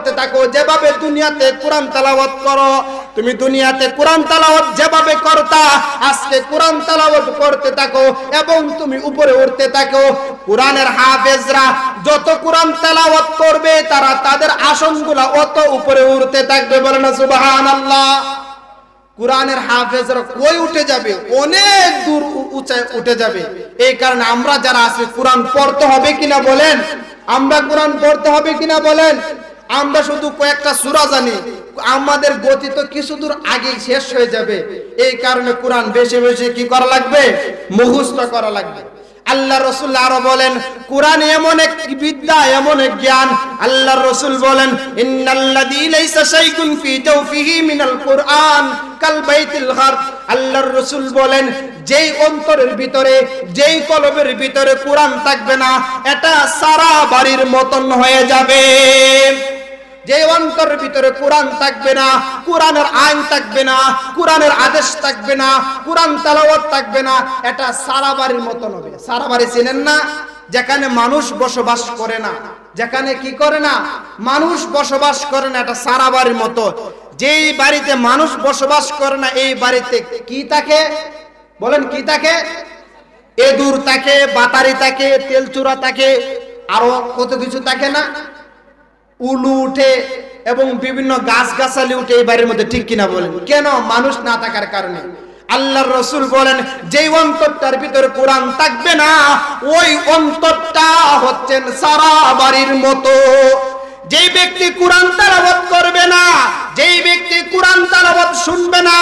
করতে থাকো, যেভাবে দুনিয়াতে কোরআন তেলাওয়াত করো, তুমি দুনিয়াতে কোরআন তেলাওয়াত যেভাবে করতা আজকে কোরআন তেলাওয়াত করতে থাকো এবং তুমি উপরে উঠতে থাকো। কোরআনের হাফেজরা যত কোরআন তেলাওয়াত করবে তারা তাদের আসনগুলো অত উপরে উঠতে থাকবে। বলেন না সুবহানাল্লাহ। কোরআনের হাফেজরা কই উঠে যাবে? অনেক দূর উঁচায় উঠে যাবে। এই কারণে আমরা যারা আছি কোরআন পড়তে হবে কিনা বলেন? আমরা কোরআন পড়তে হবে কিনা বলেন? আমরা শুধু কয়েকটা সূরা জানি, আমাদের গতি তো কিছু দূর আগেই শেষ হয়ে যাবে। এই কারণে কোরআন বেশি বেশি কি করা লাগবে? মুখস্থ করা লাগবে। আল্লাহ রাসূল আরো বলেন কোরআন এমন এক বিদ্যা, এমন এক জ্ঞান। আল্লাহ রাসূল বলেন ইন্নাল্লাযী লাইসা শাইউন ফি জাওফিহি মিনাল কুরআন কাল বাইতিল গার। আল্লাহর রাসূল বলেন যেই অন্তরের ভিতরে, যেই কলবের ভিতরে কোরআন থাকবে না, এটা সারা বাড়ির মতন হয়ে যাবে। যে অন্তরের ভিতরে কোরআন থাকবে না, কোরআনের আইন থাকবে না, কোরআনের আদেশ থাকবে না, কোরআন তেলাওয়াত থাকবে না, এটা সারা বাড়ির মতন হবে। সারা বাড়ি চেনেন না? যেখানে মানুষ বসবাস করে না, যেখানে কি করে না, মানুষ বসবাস করে না, এটা সারা বাড়ির মতো। যেই বাড়িতে মানুষ বসবাস করে না এই বাড়িতে কি থাকে বলেন? কি থাকে? এদুর থাকে, বাতারি থাকে, তেলচুরা থাকে, আরো কত কিছু থাকে না? উলু উঠে এবং বিভিন্ন গাছগাছালি উঠে এই বাড়ির মধ্যে, ঠিক কিনা বলেন? কেন? মানুষ না থাকার কারণে। আল্লাহর রাসূল বলেন যেই অন্তরটার ভিতরে কোরআন থাকবে না ওই অন্তরটা হচ্ছেন সারা বাড়ির মতো। যেই ব্যক্তি কোরআন তেলাওয়াত করবে না, যেই ব্যক্তি কোরআন তেলাওয়াত শুনবে না,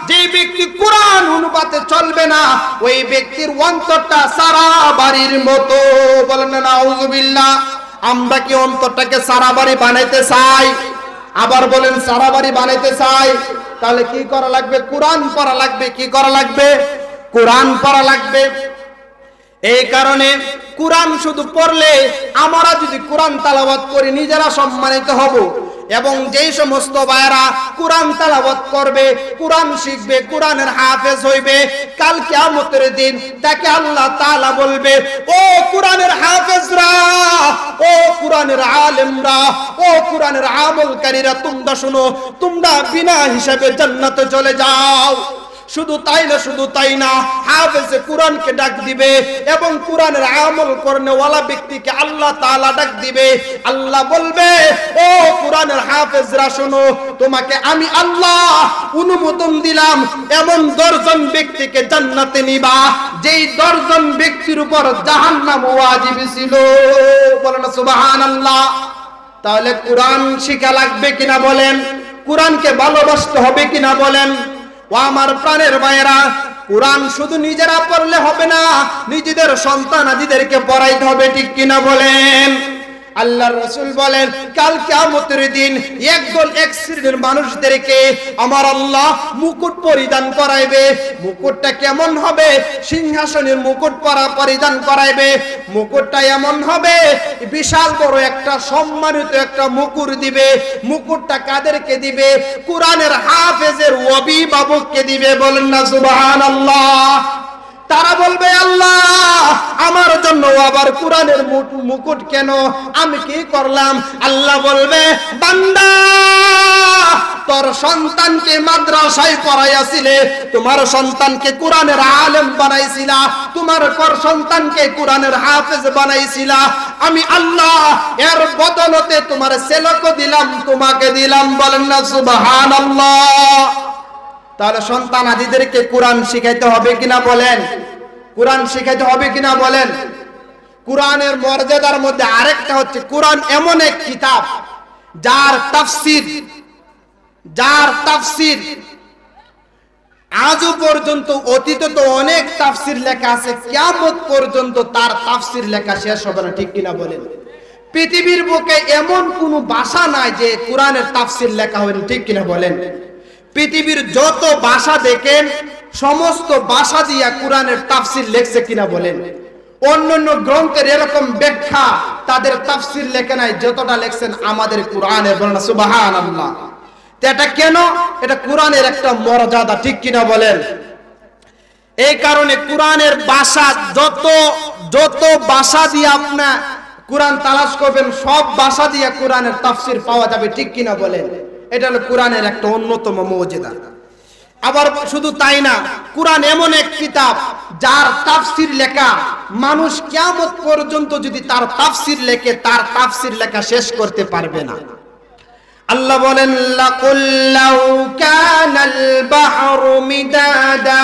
যেই ব্যক্তি কোরআন অনুপাতে চলবে না, ওই ব্যক্তির অন্তরটা সারা বাড়ির মতো। বলেন না নাউযুবিল্লাহ। আমরা কি অন্তরটাকে সারা বাড়ি বানাইতে চাই? আবার বলেন সারা বাড়ি বানাইতে চাই। তাহলে কি করা লাগবে? কোরআন পড়া লাগবে। কি করা লাগবে? কোরআন পড়া লাগবে। এই কারণে কোরআন শুধু পড়লে, আমরা যদি কোরআন তেলাওয়াত করি নিজেরা সম্মানিত হব, এবং যেই সমস্ত ভাইরা কোরআন তেলাওয়াত করবে, কোরআন শিখবে, কোরআনের হাফেজ হইবে, কাল কিয়ামতের দিন তাকে আল্লাহ তাআলা বলবে ও কোরআনের হাফেজরা, ও কোরআনের আলেমরা, ও কোরআনের আমলকারীরা, তোমরা শুনো, তোমরা বিনা হিসাবে জান্নাতে চলে যাও। শুধু তাই না, শুধু তাই না, হাফেজে কোরআনকে ডাক দিবে এবং কোরআনের আমল করনেওয়ালা ব্যক্তিকে আল্লাহ তাআলা ডাক দিবে। আল্লাহ বলবে ও কোরআনের হাফেজরা শোনো, তোমাকে আমি আল্লাহ অনুমোদন দিলাম এমন 10 জন ব্যক্তিকে জান্নাতে নিবা যেই 10 জন ব্যক্তির উপর জাহান্নাম ওয়াজিব ছিল। বলেন সুবহানাল্লাহ। তাহলে কোরআন শিখা লাগবে কিনা বলেন? কোরআনকে ভালোবাসতে হবে কিনা বলেন? ও আমার প্রাণের ভাইয়েরা, কোরআন শুধু নিজেরা পড়লে হবে না, নিজেদের সন্তান আদিদেরকে পড়াইতে হবে, ঠিক কিনা বলেন? আল্লাহর রাসূল বলেন কাল কিয়ামতের দিন একদল এক শ্রেণীর মানুষদেরকে আমার আল্লাহ মুকুট পরিধান করাইবে। মুকুটটা কেমন হবে? সিংহাসনের মুকুট পরিধান করাইবে। মুকুটটা এমন হবে, বিশাল বড় একটা সম্মানিত একটা মুকুট দিবে। মুকুটটা কাদেরকে দিবে? কোরআনের হাফেজের অভিভাবককে দিবে। বলেন না সুবহানাল্লাহ। তারা বলবে আল্লাহ আমার জন্য আবার কোরআনের মুকুট কেন? আমি কি করলাম? আল্লাহ বলবে বান্দা তোর সন্তানকে মাদ্রাসায় পড়াইয়াছিলে, তোমার সন্তানকে কোরআনের আলেম বানাইছিলা, তোমার সন্তানকে কোরআনের হাফেজ বানাইছিলা, আমি আল্লাহ এর বদলতে তোমার ছেলেকে দিলাম, তোমাকে দিলাম। বলেন না সুবহানাল্লাহ। তাহলে সন্তান আদিদেরকে কোরআন শিখাইতে হবে কিনা বলেন? কোরআন শিখাইতে হবে কিনা বলেন? কোরআনের মর্যাদার মধ্যে আরেকটা হচ্ছে কোরআন এমন এক কিতাব যার তাফসীর আজও পর্যন্ত, অতীতে তো অনেক তাফসীর লেখা আছে, কিয়ামত পর্যন্ত তার তাফসীর লেখা শেষ হবে না, ঠিক কিনা বলেন? পৃথিবীর বুকে এমন কোন ভাষা নাই যে কোরআনের তাফসীর লেখা হয়নি, ঠিক কিনা বলেন? পৃথিবীর যত ভাষা দেখেন সমস্ত ভাষা দিয়া কোরআনের তাফসীর লেখছে কিনা বলেন? অন্যান্য গ্রন্থের এরকম ব্যাখ্যা তাদের তাফসীর লেখে নাই যতটা লেখছেন আমাদের কোরআনে। বলেন সুবহানাল্লাহ। এটা কেন? এটা কোরআনের একটা মর্যাদা, ঠিক কিনা বলেন? এই কারণে কোরআনের ভাষা যত ভাষা দিয়ে আপনার কোরআন তালাশ করবেন, সব ভাষা দিয়ে কোরআনের তাফসীর পাওয়া যাবে, ঠিক কিনা বলেন? এটা হলো কোরআনের একটা অন্যতম মুজিজা। আবার শুধু তাই না, কোরআন এমন এক কিতাব যার তাফসীর লেখা মানুষ কিয়ামত পর্যন্ত যদি তার তাফসীর লেখে, তার তাফসীর লেখা শেষ করতে পারবে না। আল্লাহ বলেন, লাকুল লাউ কানাল বাহরু মিদাদা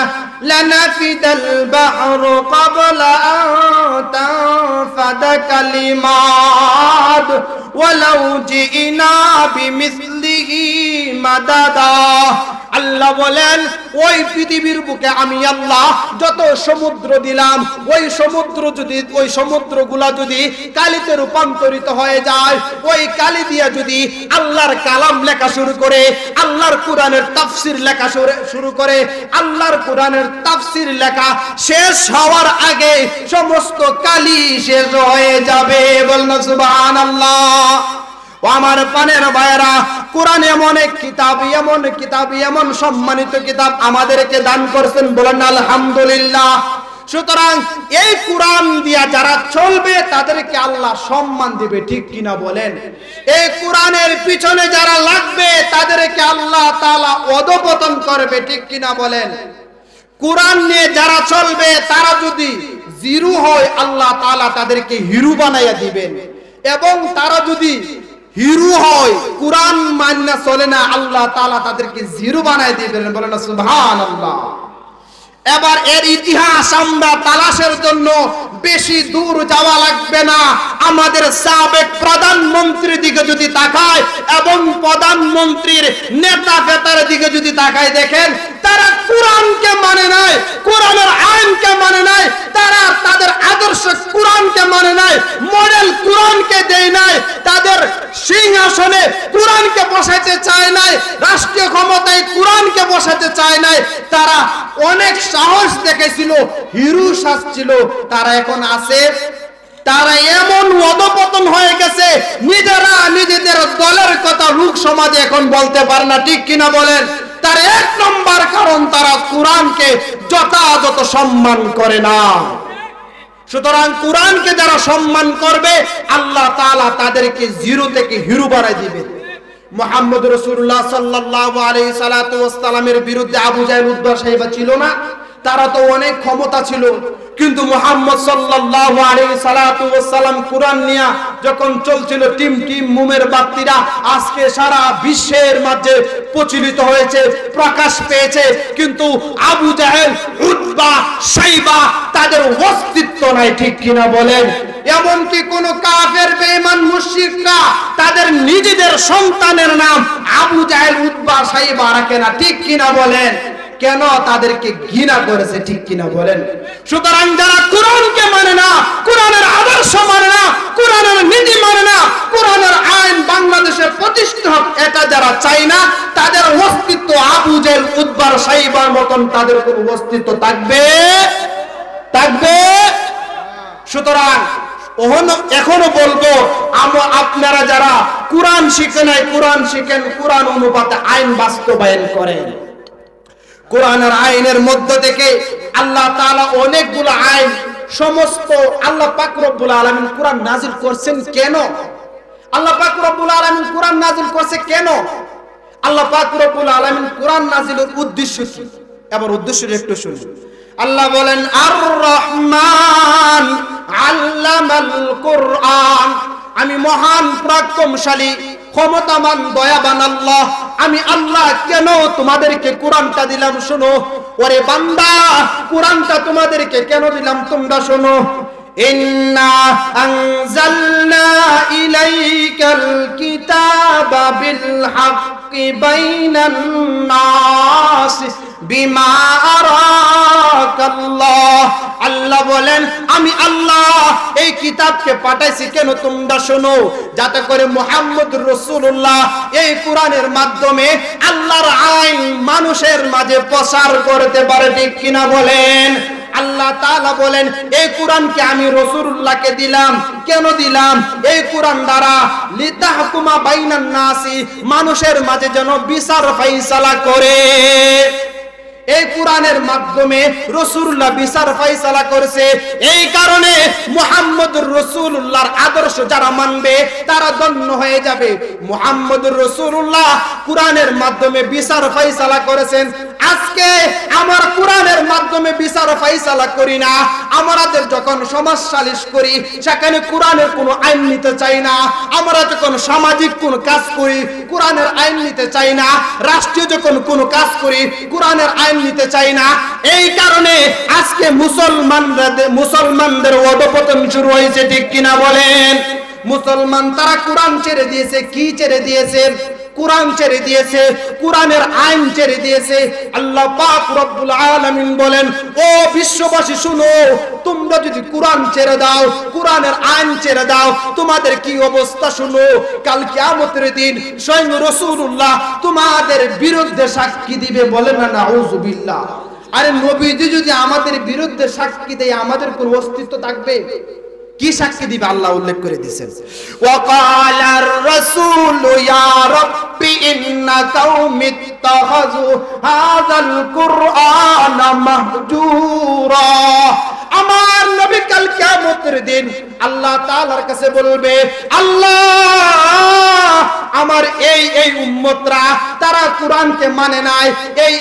লানাফিদাল বাহরু ক্বাবলা আন তানফাদা কালিমাত ওয়ালাউ জিনা বিমিসলিহি মাদাদা। আল্লাহ বলেন, ওই পৃথিবীর বুকে আমি আল্লাহ যত সমুদ্র দিলাম, ওই সমুদ্রগুলা যদি কালিতে রূপান্তরিত হয়ে যায়, ওই কালি দিয়ে যদি আল্লাহর কালাম লেখা শুরু করে, আল্লাহর কোরআনের তাফসীর লেখা শুরু করে, আল্লাহর কোরআনের তাফসীর লেখা শেষ হওয়ার আগে সমস্ত কালি শেষ হয়ে যাবে। বলুন সুবহানাল্লাহ। ও আমার পানের ভাইরা, কোরআন এমন এক কিতাব, এমন সম্মানিত কিতাব আমাদেরকে দান করছেন, বলেন আলহামদুলিল্লাহ। সুতরাং এই কোরআন দিয়া যারা চলবে তাদেরকে আল্লাহ সম্মান দিবে, ঠিক কিনা বলেন? এই কোরআনের পিছনে যারা লাগবে তাদেরকে আল্লাহ তাআলা অধঃপতন করবে, ঠিক কিনা বলেন? কোরআন নিয়ে যারা চলবে তারা যদি জিরো হয়, আল্লাহ তাআলা তাদেরকে হিরো বানাইয়া দিবেন, এবং তারা যদি হিরো হয়, কোরআন মান্য চলে না, আল্লাহ তাআলা তাদেরকে জিরো বানাই দিবেন। বলেন সুবহানাল্লাহ। এবার এর ইতিহাস আমরা তালাশের জন্য বেশি দূর যাওয়া লাগবে না। আমাদের সাবেক প্রধানমন্ত্রীর দিকে যদি তাকায় এবং প্রধানমন্ত্রীর নেতা ফেতার দিকে যদি তাকায়, দেখেন তারা কোরআনকে মানে নাই, কোরআনের আইনকে মানে নাই, তারা তাদের আদর্শ কোরআনকে মানে নাই, মডেল কোরআনকে দেয় নাই, তাদের সিংহাসনে কোরআনকে বসাইতে চায় নাই, রাষ্ট্রীয় ক্ষমতায় কোরআনকে বসাতে চায় নাই। তারা অনেক সাহস দেখেছিল, হিরো সাজছিল, তারা এখন আছে, তারা এমন অধঃপতন হয়ে গেছে, নিজেরা নিজেদের দলের কথা লোক সমাজে এখন বলতে পারে না, ঠিক কিনা বলেন? তার এক নম্বর কারণ তারা কোরআনকে যথাযথ সম্মান করে না। সুতরাং কোরআনকে যারা সম্মান করবে, আল্লাহ তাআলা তাদেরকে জিরো থেকে হিরো বানাই দিবে। মুহাম্মদ রাসূলুল্লাহ সাল্লাল্লাহু আলাইহি সাল্লাতু ওয়াস সালামের বিরুদ্ধে আবু জাহেল উদ্বা সাহেবা ছিল না? তারা তো অনেক ক্ষমতা ছিল, কিন্তু মুহাম্মদ সাল্লাল্লাহু আলাইহি সাল্লাতু ওয়াস সালাম কোরআন নিয়ে যখন চলছিল, টিম মুমের বাতিরা আজকে সারা বিশ্বের মাঝে প্রচলিত হয়েছে, প্রকাশ পেয়েছে, কিন্তু আবু জাহেল উতবা সাইবা তাদের অস্তিত্ব নাই, ঠিক কিনা বলেন? এমনকি কোন কাফের বেঈমান মুশরিকরা তাদের নিজেদের সন্তানের নাম আবু জাহেল উতবা সাইবা রাখে না, ঠিক কিনা বলেন? কেন? তাদেরকে ঘৃণা করেছে, ঠিক কিনা বলেন? সুতরাং যারা কোরআনকে মানে না, কোরআনের আদর্শ মানে না, কোরআনের নীতি মানে না, কোরআনের আইন বাংলাদেশে প্রতিষ্ঠা হোক এটা যারা চায় না, তাদের অস্তিত্ব আবু জাহেল উতবা সাইবার মতন তাদের কোনো অস্তিত্ব থাকবে? সুতরাং এখনো বলবো, আপনারা যারা কোরআন শিখেন নাই, কোরআন শিখেন, কোরআন অনুপাতে আইন বাস্তবায়ন করেন। কোরআনের আইনের মধ্য থেকে আল্লাহ তাআলা অনেকগুলো আইন, সমস্ত আল্লাহ পাক রব্বুল আলামিন কোরআন নাজিল করছেন কেন? আল্লাহ পাক রব্বুল আলামিন কোরআন নাজিল করছে কেন? আল্লাহ পাক রব্বুল আলামিন কোরআন নাজিলের উদ্দেশ্য কি? এবার উদ্দেশ্যটা একটু শুনুন। আল্লাহ বলেন, আর রহমান আল্লামাল কোরআন, আমি মহান পরাক্রমশালী ক্ষমতাবান দয়াবান আল্লাহ, আমি আল্লাহ কেন তোমাদেরকে কোরআনটা দিলাম শোনো। ওরে বান্দা, কোরআনটা তোমাদেরকে কেন দিলাম তোমরা শোনো। ইন্না আনজালনা ইলাইকাল কিতাবা বিল হাক্কি বাইনান নাস বিমা আরাকাল্লাহ। আল্লাহ বলেন, আমি আল্লাহ এই কিতাবকে পাঠাইছি কেন তোমরা শোনো, যাতে করে মুহাম্মদ রাসূলুল্লাহ এই কোরআনের মাধ্যমে আল্লাহর আইন মানুষের মাঝে প্রচার করতে পারে, ঠিক কিনা বলেন? আল্লাহ তাআলা বলেন, এই কোরআনকে আমি রাসূলুল্লাহকে দিলাম, কেন দিলাম? এই কোরআন দ্বারা লিতাহকুমা বাইনান নাসি, মানুষের মাঝে যেন বিচার ফাইসালা করে। এই কোরআনের মাধ্যমে রাসূলুল্লাহ বিচার ফয়সালা করেছে। এই কারণে মুহাম্মদুর রাসূলুল্লাহর আদর্শ যারা মানবে তারা ধন্য হয়ে যাবে। মুহাম্মদুর রাসূলুল্লাহ কোরআনের মাধ্যমে বিচার ফয়সালা করেছেন। আজকে আমার কোরআনের মাধ্যমে বিচার ফয়সালা করি না, আমাদের যখন সমাজ সালিশ করি সেখানে কোরআনের কোনো আইন নিতে চাই না, আমরা যখন সামাজিক কোনো কাজ করি কোরআনের আইন নিতে চাই না, রাষ্ট্রীয় যখন কোনো কাজ করি কোরআনের আইন নিতে চাই না। এই কারণে আজকে মুসলমানদের অধঃপতন শুরু হয়েছে, ঠিক কিনা বলেন? মুসলমান তারা কোরআন ছেড়ে দিয়েছে। কি ছেড়ে দিয়েছে? কোরআন ছেড়ে দিয়েছে, কোরআনের আইন ছেড়ে দিয়েছে। আল্লাহ পাক রব্বুল আলামিন বলেন, ও বিশ্ববাসী শুনো, তোমরা যদি কোরআন ছেড়ে দাও, কোরআনের আইন ছেড়ে দাও, তোমাদের কি অবস্থা শুনো। কাল কিয়ামতের দিন স্বয়ং রাসূলুল্লাহ তোমাদের বিরুদ্ধে সাক্ষী দিবে। বলেন না নাউযুবিল্লাহ। আরে নবীজি যদি আমাদের বিরুদ্ধে সাক্ষী দেয় আমাদের কোন অস্তিত্ব থাকবে? কি সাক্ষী দিবে আল্লাহ উল্লেখ করে দিয়েছেন, ওয়াকালার রাসূল ইয়া রাব্বি ইন্না কাওমি ইত্তাখাযু হাযাল কুরআনা মাহজুরা। আমার নবী কাল কিয়ামতের দিন আল্লাহ তাআলার কাছে বলবে, আল্লাহ আমার এই উম্মতরা তারা কোরআনকে মানে নাই,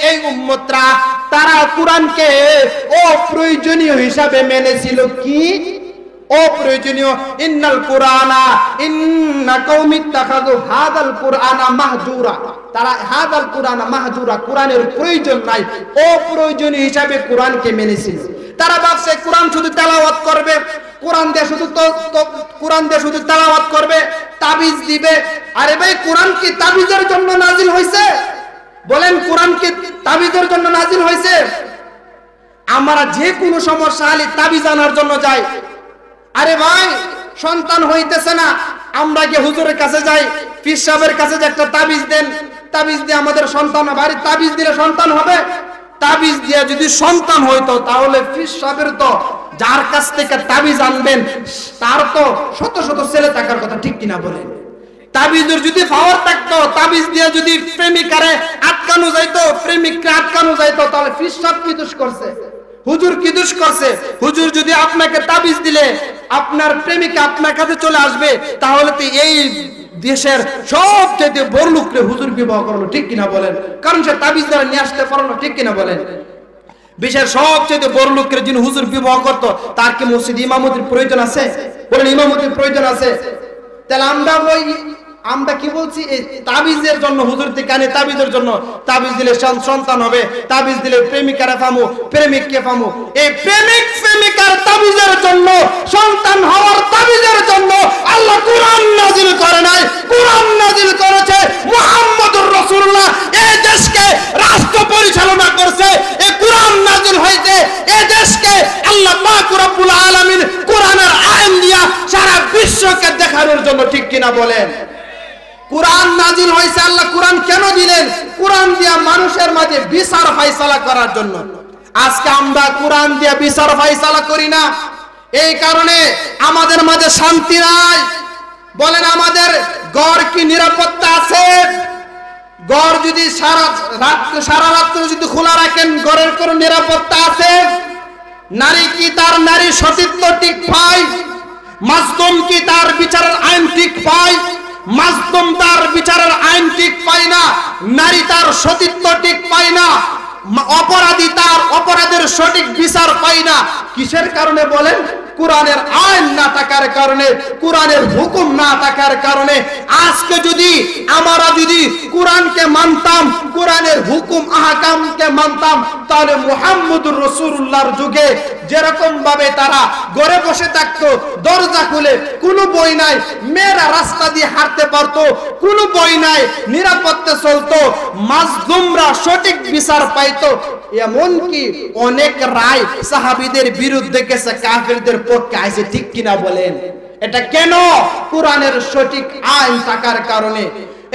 এই উম্মতরা তারা কোরআনকে অপ্রয়োজনীয় হিসাবে মেনেছিল। কি অপ্রয়োজনীয়? ইন্না কওমি ইত্তাখাযু হাযাল কুরআনা মাহজুরা। তারা হাযাল কুরআনা মাহজুরা, কোরআনের প্রয়োজন নাই, অপ্রয়োজনীয় হিসাবে কোরআনকে মেনেছিল। তারা ভাবছে কোরআন শুধু তেলাওয়াত করবে, কোরআন দিয়ে শুধু তেলাওয়াত করবে, তাবিজ দিবে। আরে ভাই, কোরআন কি তাবিজের জন্য নাজিল হয়েছে? বলেন, কোরআন কি তাবিজের জন্য নাজিল হয়েছে? আমরা যে কোনো সমস্যা হলে তাবিজ আনার জন্য যাই। আরে ভাই, সন্তান হইতেছে না, আমরা গিয়ে হুজুরের কাছে যাই, পীর সাহেবের কাছে যে একটা তাবিজ দেন, তাবিজ দিয়ে আমাদের সন্তান হবে। আরে তাবিজ দিলে সন্তান হবে? তাবিজ দিয়ে যদি সন্তান হইতো তাহলে পীর সাহেবের তো, যার কাছ থেকে তাবিজ আনবেন তার তো শত শত ছেলে থাকার কথা, ঠিক কিনা বলেন? তাবিজের যদি পাওয়ার থাকতো, তাবিজ দিয়ে যদি প্রেমিকারে আটকানো যাইতো, প্রেমিককে আটকানো যাইতো, তাহলে পীর সাহেব কি দোষ করছে? হুজুর কি দোষ করছে? হুজুর যদি আপনাকে তাবিজ দিলে আপনার প্রেমিকা আপনার কাছে চলে আসবে, তাহলে তো এই দেশের সবচেয়ে বড় লোককে হুজুর বিবাহ করলো, ঠিক কিনা বলেন? কারণ সে তাবিজ দ্বারা নিয়ে আসতে পারলো, ঠিক কিনা বলেন? বিশ্বের সবচেয়ে বড় লোকের যিনি হুজুর বিবাহ করতো তার কি মসজিদ ইমামতির প্রয়োজন আছে? বলেন, ইমামতির প্রয়োজন আছে? তাহলে আমরা কি বলছি? এই তাবিজের জন্য হুজুর থেকে আনে, তাবিজের জন্য। তাবিজ দিলে সন্তান হবে, তাবিজ দিলে প্রেমিকারে পামু, প্রেমিককে পামু। এই প্রেমিকার তাবিজের জন্য, সন্তান হওয়ার তাবিজের জন্য আল্লাহ কোরআন নাজিল করে নাই, কোরআন নাজিল করেছে মুহাম্মদুর রাসূলুল্লাহ। এই দেশকে রাষ্ট্র পরিচালনা করছে, এই কোরআন নাজিল হয়েছে এই দেশকে আল্লাহ পাক রব্বুল আলামিন কোরআনের আইন দিয়া সারা বিশ্বকে দেখানোর জন্য, ঠিক কিনা বলেন? কোরআন নাজিল হয়েছে। আল্লাহ কোরআন কেন দিলেন? কোরআন দিয়া মানুষের মাঝে বিচার ফয়সালা করার জন্য। আজকে আমরা কোরআন দিয়া বিচার ফয়সালা করি না, এই কারণে আমাদের মাঝে শান্তি নাই। বলেন, আমাদের ঘর কি নিরাপত্তা আছে? ঘর যদি সারা রাত্র যদি খোলা রাখেন, ঘরের কোনো নিরাপত্তা আছে? নারী কি তার নারী সতীত্ব ঠিক পায়? মাজলুম কি তার বিচারের আইন ঠিক পায়? মাজলুম তার বিচারের আইন ঠিক পায় না, নারী তার সতীত্ব ঠিক পায় না, অপরাধী তার অপরাধের সঠিক বিচার পায় না। কিসের কারণে বলেন? কোরআনের আইন না থাকার কারণে, কোরআনের হুকুম না থাকার কারণে। আজকে যদি আমরা কোরআনকে মানতাম, কোরআনের হুকুম আহকামকে মানতাম, তাহলে মুহাম্মদুর রাসূলুল্লাহর যুগে যেরকম ভাবে তারা ঘরে বসে থাকতো, দরজা খুলে, কোনো বই নাই, মেয়েরা রাস্তা দিয়ে হাঁটতে পারতো, কোনো বই নাই, নিরাপত্তা চলতো, মাজলুমরা সঠিক বিচার পাইতো। এমনকি অনেক রায় সাহাবীদের বিরুদ্ধে গেছে, কাফেরদের পক্ষে আইছে, ঠিক কিনা বলেন? এটা কেন? কোরআনের সঠিক আইন থাকার কারণে।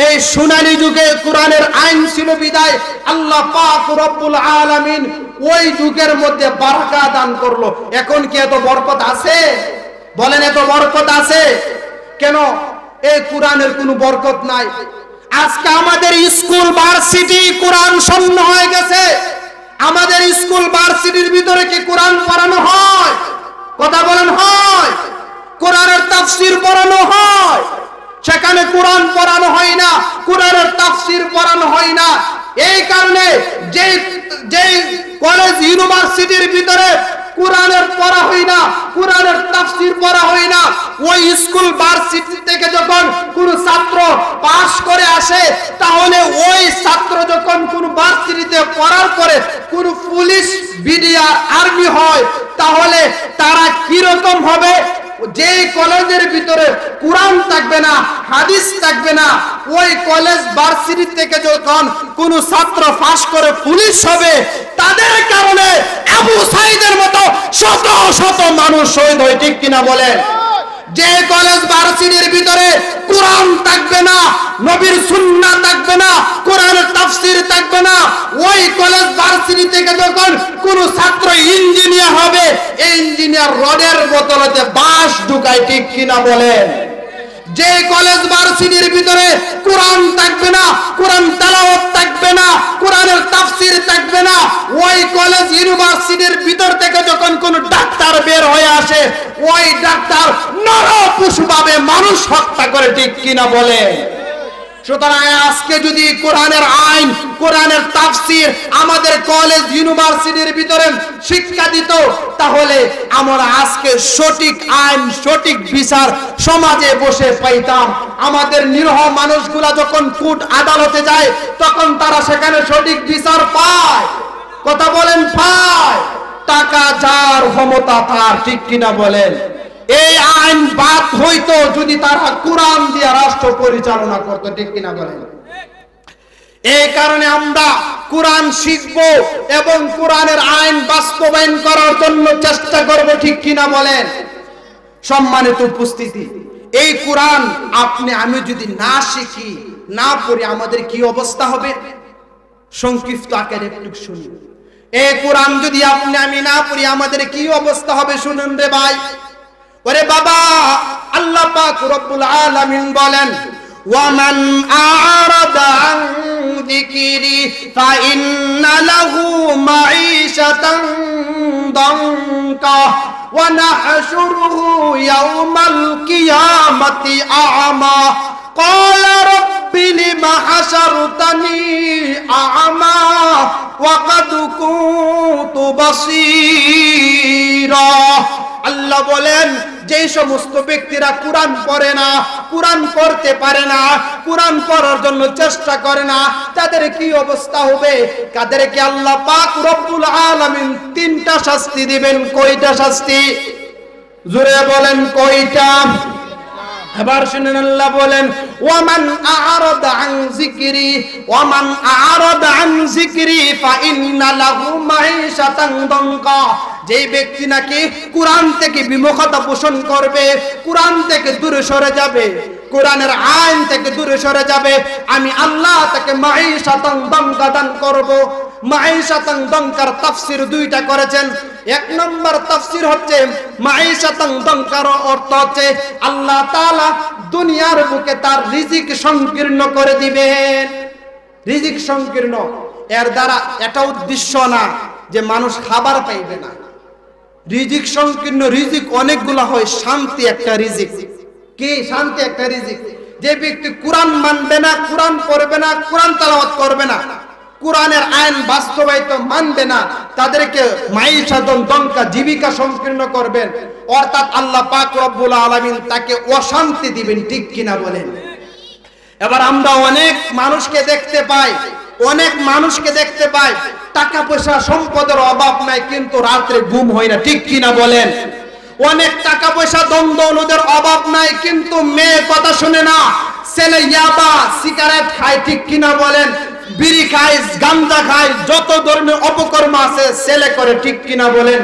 এই সোনালী যুগে কোরআনের আইন ছিল বিদায় আল্লাহ পাক রব্বুল আলামিন ওই যুগের মধ্যে বারাকা দান করলো। এখন কি এত বরকত আছে? বলেন, এত বরকত আছে কেন? এই কোরআনের কোনো বরকত নাই। আজকে আমাদের স্কুল ভার্সিটি কোরআন শূন্য হয়ে গেছে। আমাদের স্কুল ভার্সিটির ভিতরে কি কোরআন পড়ানো হয়? কথা বলেন, হয়? কোরআনের তাফসীর পড়ানো হয়? সেখানে কোরআন পড়ানো হয় না, কোরআনের তাফসীর পড়ানো হয় না। এই কারণে যে কলেজ ইউনিভার্সিটির ভিতরে কোরআনের পড়া হয় না, কোরআনের তাফসীর পড়া হয় না, ওই স্কুল ভার্সিটি থেকে যখন কোন ছাত্র পাশ করে আসে, তাহলে ওই ছাত্র যখন কোন ভার্সিটিতে পড়ার পরে কোন পুলিশ, বিডিআর, আর্মি হয়, তাহলে তারা কি রকম হবে? যে কলেজের ভিতরে কোরআন থাকবে না, হাদিস থাকবে না, ওই কলেজ ভার্সিটি থেকে যখন কোন ছাত্র পাশ করে পুলিশ হবে, তাদের কারণে আবু সাইদের মতো শত শত মানুষ শহীদ হয়। ঠিক কিনা বলেন? যে কলেজ ভার্সিটির ভিতরে কোরআন থাকবে না, নবীর সুন্নাহ থাকবে না, কোরআনের তাফসীর থাকবে না, ওই কলেজ ভার্সিটি থেকে যখন কোন ছাত্র ইঞ্জিনিয়ার হবে, এই ইঞ্জিনিয়ার রডের বোতলেতে বাঁশ ঢুকায়। ঠিক কিনা বলেন? যে কলেজ ভার্সিটির ভিতরে কোরআন থাকবে না, কোরআন তেলাওয়াত থাকবে না, কোরআনের তাফসীর থাকবে না, ওই কলেজ ইউনিভার্সিটির ভিতর থেকে যখন কোন ডাক্তার বের হয়ে আসে, ওই ডাক্তার নরপশুভাবে মানুষ হত্যা করে। ঠিক কিনা বলে? সুতরাং আজকে যদি কোরআনের আইন, কোরআনের তাফসীর আমাদের কলেজ ইউনিভার্সিটির ভিতরে শিক্ষা দিত, তাহলে আমরা আজকে সঠিক আইন, সঠিক বিচার সমাজে বসে পাইতাম। আমাদের নিরহ মানুষগুলা যখন কোর্ট আদালতে যায়, তখন তারা সেখানে সঠিক বিচার পায়। কথা বলেন, পায়। টাকা যার, ক্ষমতা তার। ঠিক কিনা বলেন? এই আইন বাদ হইতো যদি তারা কোরআন দিয়ে রাষ্ট্র পরিচালনা করত। ঠিক কিনা বলেন? এই কারণে আমরা কোরআন শিখব এবং কোরআনের আইন বাস্তবায়ন করার জন্য চেষ্টা করব। ঠিক কিনা বলেন? সম্মানিত উপস্থিতি, এই কোরআন আপনি আমি যদি না শিখি, না পড়ি, আমাদের কি অবস্থা হবে? সংক্ষিপ্ত আকারে একটু শুনি। এই কোরআন যদি আপনি আমি না পড়ি, আমাদের কি অবস্থা হবে? শুনুন রে ভাই, ওরে বাবা, আল্লাহ পাক রব্বুল আলামিন বলেন, ওয়ামান আ'রাদা আন যিকরি ফাইন্না লাহু মাঈশাতান দানকা ওয়া নাহশুরুহু ইয়াওমাল কিয়ামাতি আ'মা ক্বালা রাব্বি লিমা হাশারতানি আ'মা ওয়া ক্বাদ কুনতু বাসীরা। আল্লাহ বলেন, যে সমস্ত ব্যক্তিরা কোরআন পড়ে না, কোরআন পড়তে পারে না, কোরআন পড়ার জন্য চেষ্টা করে না, তাদের কি অবস্থা হবে? তাদেরকে আল্লাহ পাক রব্বুল আলামিন তিনটা শাস্তি দিবেন। কয়টা শাস্তি? জোরে বলেন, কয়টা? এবার শুনেন, আল্লাহ বলেন, ওয়ামান আ'রাদা আন যিকরি, ওয়ামান আ'রাদা আন যিকরি ফাইন্না লাহু মাঈশাতান দানকা। যে ব্যক্তি নাকি কোরআন থেকে বিমুখতা পোষণ করবে, কোরআন থেকে দূরে সরে যাবে, কোরআনের আইন থেকে দূরে সরে যাবে, আমি আল্লাহ তাকে মাঈশাতান দানকা দান করব। মাঈশাতান দানকার তাফসীর দুইটা করেছেন। এক নম্বর তাফসীর হচ্ছে মাঈশাতান দানকার অর্থ হচ্ছে আল্লাহ তাআলা দুনিয়ার বুকে তার রিজিক সংকীর্ণ করে দিবেন। রিজিক সংকীর্ণ, এর দ্বারা এটা উদ্দেশ্য না যে মানুষ খাবার পাইবে না। রিজিক সংকীর্ণ, রিজিক অনেকগুলা হয়, শান্তি একটা রিজিক। কি শান্তি? একটা রিজিক। যে ব্যক্তি কোরআন মানবে না, কোরআন পড়বে না, কোরআন তেলাওয়াত করবে না, কোরআনের আইন বাস্তবায়িত মানবে না, তাদেরকে মাঈশাতুন দানকা, জীবিকা সংকীর্ণ করবেন, অর্থাৎ আল্লাহ পাক রব্বুল আলামিন তাকে অশান্তি দিবেন। ঠিক কিনা বলেন? এবার আমরা অনেক মানুষকে দেখতে পাই, অনেক মানুষকে দেখতে পাই, টাকা পয়সা সম্পদের অভাব নাই, কিন্তু রাতে ঘুম হয় না। ঠিক কিনা বলেন? অনেক টাকা পয়সা দ্বন্দ্বের অভাব নাই, কিন্তু মেয়ে কথা শুনে না, ছেলে ইয়াবা সিগারেট খায়। ঠিক কিনা বলেন? বিড়ি খায়, গাঞ্জা খায়, যত ধরনের অপকর্ম আছে ছেলে করে। ঠিক কিনা বলেন?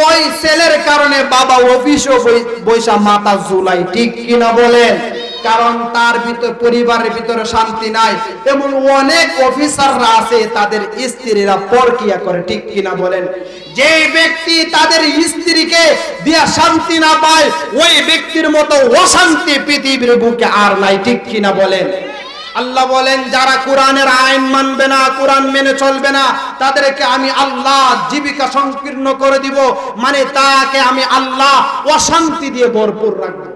ওই ছেলের কারণে বাবা অফিসে বৈশা মাথা ঝুলাই। ঠিক কিনা বলেন? কারণ তার ভিতর, পরিবারের ভিতরে শান্তি নাই। এমন অনেক অফিসাররা আছে, তাদের স্ত্রীরা পরকিয়া করে। ঠিক কিনা বলেন? যে ব্যক্তি তাদের স্ত্রীকে দিয়া শান্তি না পায়, ওই ব্যক্তির মতো অশান্তি পৃথিবীর বুকে আর নাই। ঠিক কিনা বলেন? আল্লাহ বলেন যারা কোরআনের আইন মানবে না, কোরআন মেনে চলবে না, তাদেরকে আমি আল্লাহ জীবিকা সংকীর্ণ করে দিব, মানে তাকে আমি আল্লাহ অশান্তি দিয়ে ভরপুর রাখবো।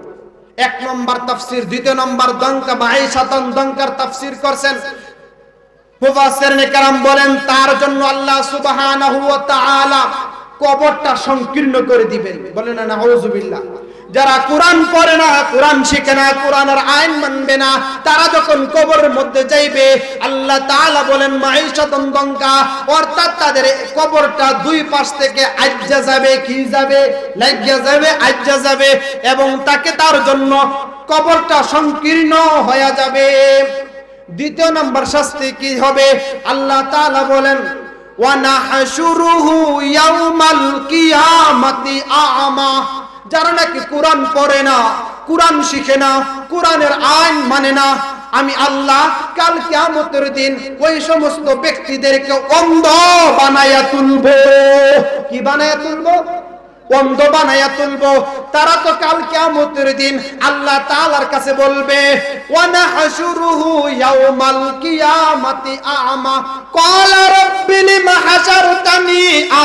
এক নম্বর তাফসীর। দ্বিতীয় নম্বর দঙ্কা মাঈশাতান দঙ্কার তাফসীর করেছেন মুফাসসিরিনে কেরাম বলেন তার জন্য আল্লাহ সুবহানাহু ওয়া তাআলা কবরটা সংকীর্ণ করে দিবেন। বলেন না নাউযুবিল্লাহ। যারা কোরআন পড়ে না, কোরআন শিখে না, কোরআনের আইন মানবে না, তারা যখন কবরের মধ্যে যাইবে আল্লাহ তাআলা বলেন মাঈশাতান দঙ্কা, অর্থাৎ তাদের কবরটা দুই পাশ থেকে আজ্জা যাবে, কি যাবে, লাগিয়া যাবে, আজ্জা যাবে, এবং তাকে তার জন্য কবরটা সংকীর্ণ হয়ে যাবে। দ্বিতীয় নম্বর শাস্তি কি হবে? আল্লাহ তাআলা বলেন ওয়া নাহশুরুহু ইয়াউমাল কিয়ামাতি আ'মা। যারা নাকি কোরআন পড়ে না, কোরআন শিখে না, কোরআনের আইন মানে না, আমি আল্লাহ কাল কিয়ামতের দিন ওই সমস্ত ব্যক্তিদেরকে অন্ধ বানায়া তুলবো। কি বানায়া তুলবো? অন্ধ বানায়া তুলবো। তারা তো কাল কিয়ামতের দিন আল্লাহ তাআলার কাছে বলবে ওয়া নাহশুরুহু ইয়াউমাল কিয়ামাতি আ'মা ক্বালা রাব্বি লিমা হাশারতানি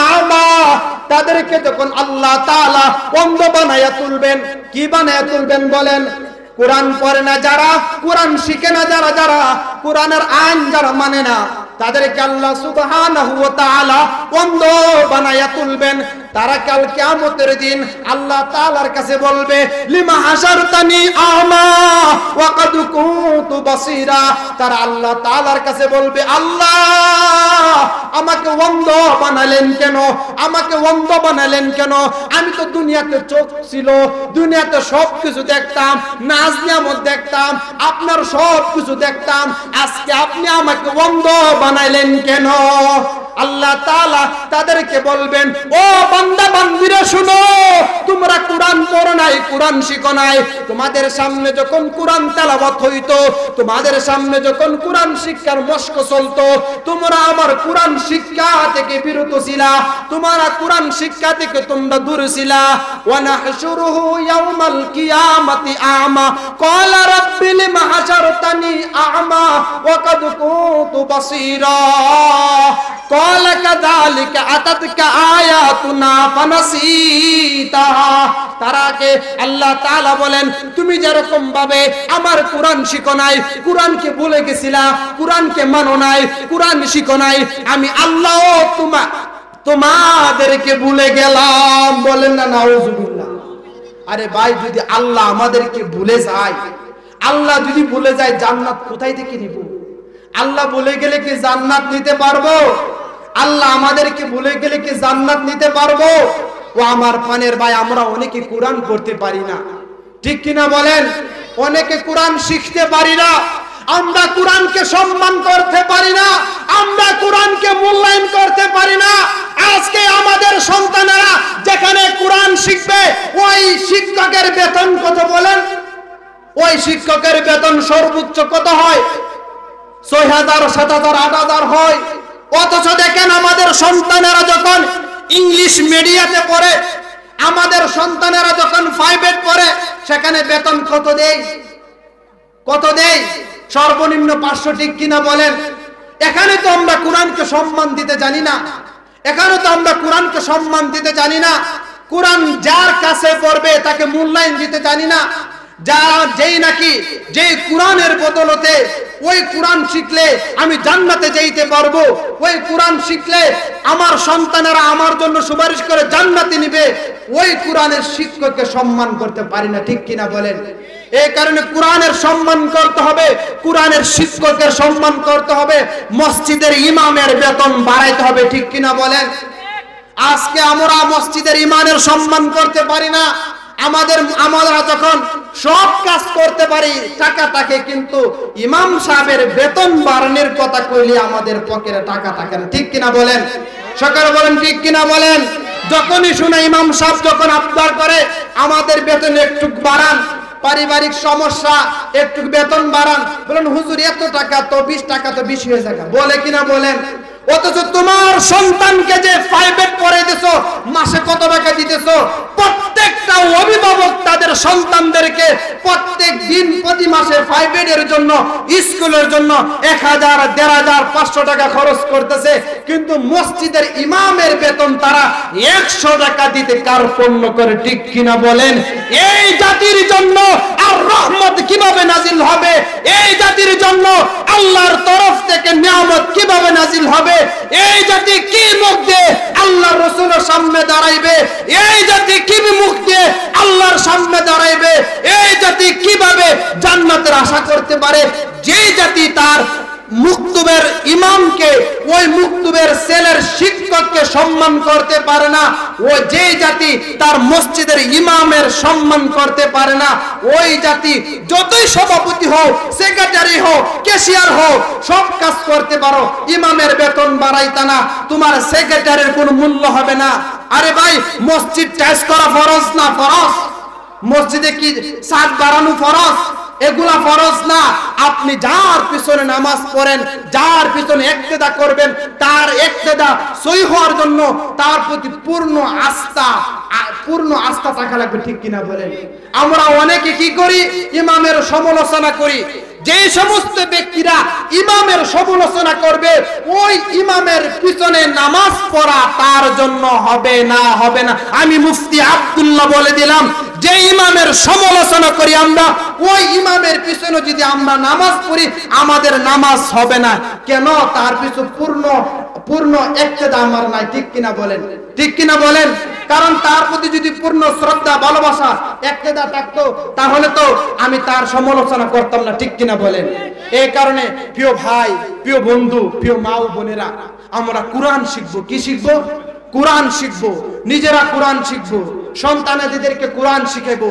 আ'মা। তাদেরকে যখন আল্লাহ তাআলা অন্ধ বানায়া তুলবেন, কি বানায়া তুলবেন বলেন? কোরআন পড়ে না যারা, কোরআন শিখে না যারা, যারা কোরআনের আইন যারা মানে না, তাদেরকে আল্লাহ সুবহানাহু ওয়া তাআলা অন্ধ বানায়া তুলবেন। তারা কাল কিয়ামতের দিন আল্লাহ তাআলার কাছে বলবে লিমা হাশারতানি আ'মা ওয়া ক্বাদ কুনতু বাসীরা। তারা আল্লাহ তাআলার কাছে বলবে আল্লাহ আমাকে অন্ধ বানালেন কেন? আমাকে অন্ধ বানালেন কেন? আমি তো দুনিয়াতে চোখ ছিল, দুনিয়াতে সব কিছু দেখতাম, নাজ নিয়ামত দেখতাম, আপনার সব কিছু দেখতাম, আজকে আপনি আমাকে অন্ধ বানাইলেন কেন? আল্লাহ তাআলা তাদেরকে বলবেন ও বান্দা বান্দীরা শুনো, তোমরা কোরআন পড়ো নাই, কোরআন শিখো নাই, তোমাদের সামনে যখন কোরআন তেলাওয়াত হইতো, তোমাদের সামনে যখন কোরআন শিক্ষার মশক চলতো, তোমরা আমার কোরআন শিক্ষা থেকে বিরত ছিলা, তোমরা কোরআন শিক্ষা থেকে তোমরা দূর ছিলা। ওয়া নাহশুরুহু ইয়াউমাল কিয়ামাতি আ'মা ক্বালা রাব্বি লিমা হাশারতানি আ'মা ওয়া ক্বাদ কুনতু বাসীরা ক্বালা কাযালিকা আতাতকা আয়াতুনা ফানাসিতাহা। তারাকে আল্লাহ তাআলা বলেন তুমি যেরকম ভাবে আমার কোরআন শিখো নাই, কোরআনকে ভুলে গেছিলা, কোরআনকে মানো নাই, কোরআন শিখো নাই, আমি আল্লাহ তোমাদেরকে ভুলে গেলাম। বলেন না নাউযুবিল্লাহ। আরে ভাই, যদি আল্লাহ আমাদেরকে ভুলে যায়, আল্লাহ যদি ভুলে যায়, জান্নাত কোথায় থেকে নিব? আল্লাহ ভুলে গেলে কি জান্নাত নিতে পারবো? আল্লাহ আমাদেরকে ভুলে গেলে কি জান্নাত নিতে পারবো? ও আমার পানের ভাই, আমরা অনেকে কোরআন পড়তে পারি না, ঠিক কিনা বলেন? অনেকে কোরআন শিখতে পারি না, আমরা কোরআনকে সম্মান করতে পারি না, আমরা কোরআনকে মূল্যায়ন করতে পারি না। আজকে আমাদের সন্তানেরা যেখানে কোরআন শিখবে, ওই শিক্ষকের বেতন কত বলেন? ওই শিক্ষকের বেতন সর্বোচ্চ কত হয়? ৬,০০০, ৭,০০০, ৮,০০০ হয়। অথচ দেখেন আমাদের সন্তানেরা যখন ইংলিশ মিডিয়াতে পড়ে, আমাদের সন্তানেরা যখন প্রাইভেট পড়ে, সেখানে বেতন কত দেয়? কত দেয়? সর্বনিম্ন ৫০০, ঠিক কিনা বলেন? এখানে তো আমরা কোরআনকে সম্মান দিতে জানি না, এখানে তো আমরা কোরআনকে সম্মান দিতে জানি না, কোরআন যার কাছে পড়বে তাকে মূল্যায়ন দিতে জানি না। যে কোরআনের বদলতে ওই কোরআন শিখলে আমি জান্নাতে যাইতে পারবো, ওই কোরআন শিখলে আমার সন্তানেরা আমার জন্য সুপারিশ করে জান্নাতে নিবে, ওই কোরআনের শিক্ষককে সম্মান করতে পারি না, ঠিক কিনা বলেন? এই কারণে কোরআনের সম্মান করতে হবে, কোরআনের শিক্ষকের সম্মান করতে হবে, মসজিদের ইমামের বেতন বাড়াইতে হবে, ঠিক কিনা বলেন? আজকে আমরা মসজিদের ইমামের সম্মান করতে পারি না। আমরা যখন সব কাজ করতে পারি টাকা থাকে, কিন্তু ইমাম সাহেবের বেতন বাড়ানোর কথা কইলে আমাদের পকেটে টাকা থাকে না, ঠিক কিনা বলেন? সকালে বলেন ঠিক কিনা বলেন? যখনই শুনে ইমাম সাহেব যখন আবদার করে আমাদের বেতন একটু বাড়ান, পারিবারিক সমস্যা, একটু বেতন বাড়ান, বলেন হুজুর এত টাকা তো 20 টাকা তো বেশি হয়ে যায়, বলে কিনা বলেন? অথচ তোমার সন্তানকে যে প্রাইভেট পড়ে দিছো, মাসে কত টাকা দিতেছো? প্রত্যেকটা অভিভাবক তাদের সন্তানদেরকে প্রত্যেক দিন প্রতি মাসে প্রাইভেটের জন্য, স্কুলের জন্য 1000, 1500, 500 টাকা খরচ করতেছে, কিন্তু মসজিদের ইমামের বেতন তারা 100 টাকা দিতে কার্পণ্য করে। ঠিক কিনা বলেন? এই জাতির জন্য আর রহমত কিভাবে নাজিল হবে? এই জাতির জন্য আল্লাহর তরফ থেকে নিয়ামত কিভাবে নাজিল হবে? এই জাতি কি মুখ দিয়ে আল্লাহর রাসূলের সামনে দাঁড়াইবে? এই জাতি কি মুখ দিয়ে আল্লাহর সামনে দাঁড়াইবে? এই জাতি কিভাবে জান্নাতের আশা করতে পারে? যে জাতি তার মুক্তবের ইমামকে, ওই মুক্তবের ছেলের শিক্ষককে সম্মান করতে পারে না, ও যে জাতি তার মসজিদের ইমামের সম্মান করতে পারে না, ওই জাতি যতই সভাপতি হোক, সেক্রেটারি হোক, ক্যাশিয়ার হোক, সব কাজ করতে পারো, ইমামের বেতন বাড়াইতা না, তোমার সেক্রেটারির কোনো মূল্য হবে না। আরে ভাই, মসজিদ টাইস করা ফরজ না? ফরজ। মসজিদে কি ছাদ বাড়ানো ফরজ? এগুলা ফরজ না। আপনি যার পিছনে নামাজ পড়েন, যার পিছনে ইক্তেদা করবেন, তার ইক্তেদা সহি হওয়ার জন্য তার প্রতি পূর্ণ আস্থা থাকা লাগবে। ঠিক কিনা বলেন? আমরা অনেকে কি করি? ইমামের সমালোচনা করি। যে সমস্ত ব্যক্তিরা ইমামের সমালোচনা করবে, ওই ইমামের পিছনে নামাজ পড়া তার জন্য হবে না, হবে না। আমি মুফতি আব্দুল্লাহ বলে দিলাম, যে ইমামের সমালোচনা করি আমরা, ওই ইমামের পিছনে যদি আমরা নামাজ পড়ি, আমাদের নামাজ হবে না। কেন? তার পিছু পূর্ণ ইক্তেদা আমার নাই। ঠিক কিনা বলেন? ঠিক কিনা বলেন? কারণ তার প্রতি যদি পূর্ণ শ্রদ্ধা, ভালোবাসা, ইক্তেদা থাকতো, তাহলে তো আমি তার সমালোচনা করতাম না। ঠিক কিনা বলেন? এই কারণে প্রিয় ভাই, প্রিয় বন্ধু, প্রিয় মা ও বোনেরা, আমরা কোরআন শিখবো। কি শিখবো? কোরআন শিখবো। নিজেরা কোরআন শিখবো, সন্তানাদিদেরকে কোরআন শিখাবো,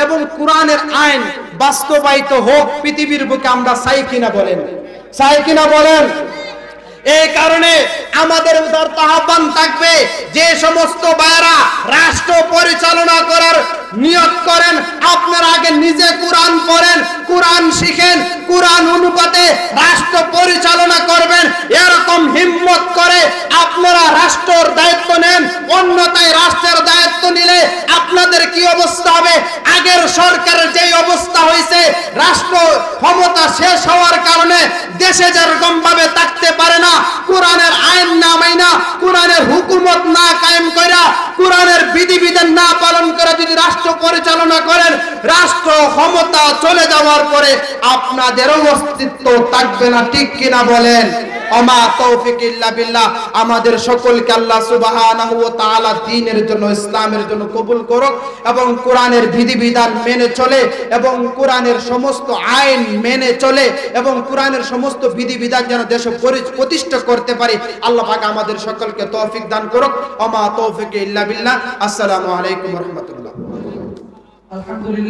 এবং কোরআনের আইন বাস্তবায়িত হোক পৃথিবীর বুকে। আমরা চাই কিনা বলেন? চাই কিনা বলেন? এই কারণে আমাদের উদারত আহ্বান থাকবে, যে সমস্ত ভাইরা রাষ্ট্র পরিচালনা করার নিয়ত করেন, আপনারা আগে নিজে কোরআন পড়েন, কোরআন শিখেন, কোরআন অনুপাতে রাষ্ট্র পরিচালনা করবেন। এরকম হিম্মত করে আপনারা রাষ্ট্রের দায়িত্ব নেন। অন্যথায় রাষ্ট্রের দায়িত্ব নিলে আপনাদের কি অবস্থা হবে? আগের সরকারের যে অবস্থা হয়েছে, রাষ্ট্র ক্ষমতা শেষ হওয়ার কারণে দেশে যেরকম ভাবে থাকতে পারে না, কোরআনের আইন না মাইনা, কোরআনের হুকুমত না কায়েম কইরা, কোরআনের বিধিবিধান না পালন করে যদি রাষ্ট্র পরিচালনা করেন, রাষ্ট্র ক্ষমতা চলে যাওয়ার পরে আপনাদেরও অস্তিত্ব থাকবে না। ঠিক কিনা বলেন? ওমা তৌফিক ইল্লা বিল্লাহ। আমাদের সকলকে আল্লাহ সুবহানাহু ওয়া তাআলা দ্বীনের জন্য, ইসলামের জন্য কবুল করুক, এবং কোরআনের বিধিবিধান মেনে চলে, এবং কোরআনের সমস্ত আইন মেনে চলে, এবং কোরআনের সমস্ত বিধিবিধান যেন দেশে প্রতিষ্ঠা করতে পারি। আল্লাহ পাক আমাদের সকলকে তৌফিক দান করুক। ওমা তৌফিক ইল্লা বিল্লাহ। আসসালামু আলাইকুম ওয়া রাহমাতুল্লাহ। আলহামদুলিল্লাহ।